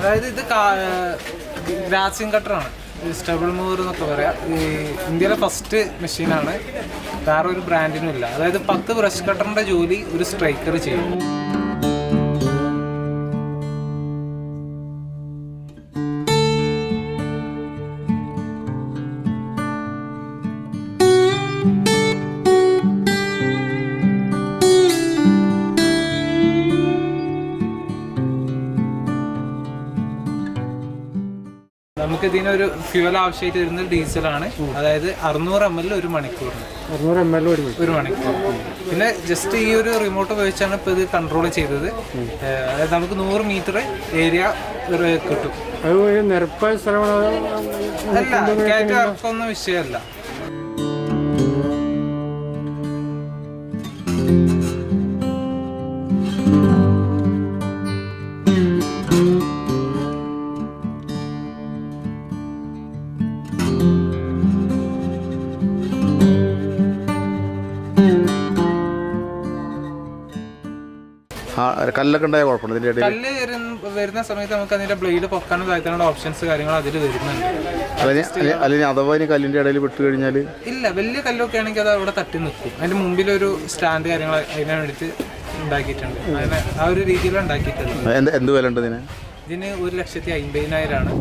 അതായത് ഇത് ഗ്രാസിംഗ് കട്ടറാണ്, സ്റ്റബിൾ മൂവർ എന്നൊക്കെ പറയാം. ഈ ഇന്ത്യയിലെ ഫസ്റ്റ് മെഷീനാണ്, വേറെ ഒരു ബ്രാൻഡിനും ഇല്ല. അതായത് 10 ബ്രഷ് കട്ടറിൻ്റെ ജോലി ഒരു സ്ട്രൈക്കർ ചെയ്യും. നമുക്ക് ഇതിനൊരു ഫ്യൂവൽ ആവശ്യമായിട്ട് വരുന്നത് ഡീസലാണ്. അതായത് 600 ml ഒരു മണിക്കൂറിന്. 600 ml ഒരു മണിക്കൂർ. പിന്നെ ജസ്റ്റ് ഈ ഒരു റിമോട്ട് ഉപയോഗിച്ചാണ് ഇപ്പോൾ ഇത് കൺട്രോൾ ചെയ്തത്. അതായത് നമുക്ക് 100 മീറ്റർ ഏരിയ കിട്ടും. നിരപ്പായ സ്ഥലമാണ്. അല്ല, കയറ്റ ഇറക്കൊന്നും വിഷയമല്ല. കല്ലൊക്കെ ഉണ്ടായ കുഴപ്പമുണ്ട്. കല്ല് വരുന്ന സമയത്ത് നമുക്ക് അതിന്റെ ബ്ലേഡ് പൊക്കാനും താഴ്ത്താനുള്ള ഓപ്ഷൻസ് കാര്യങ്ങൾ അതിൽ വരുന്നുണ്ട്. അല്ലെങ്കിൽ അഥവാ കല്ലിന്റെ ഇടയിൽ വിട്ടു കഴിഞ്ഞാൽ ഇല്ല, വലിയ കല്ലൊക്കെ ആണെങ്കിൽ അത് അവിടെ തട്ടി നിൽക്കും. അതിന്റെ മുമ്പിലൊരു സ്റ്റാൻഡ് കാര്യങ്ങൾ അതിനെ വേണ്ടിയിട്ട് ഉണ്ടാക്കിയിട്ടുണ്ട്. അങ്ങനെ ആ ഒരു രീതിയിലാണ് ഉണ്ടാക്കിയിട്ടുള്ളത്. എന്ത് വില ഉണ്ട് ഇതിന്? ഇതിന് 1,50,000 ആണ്.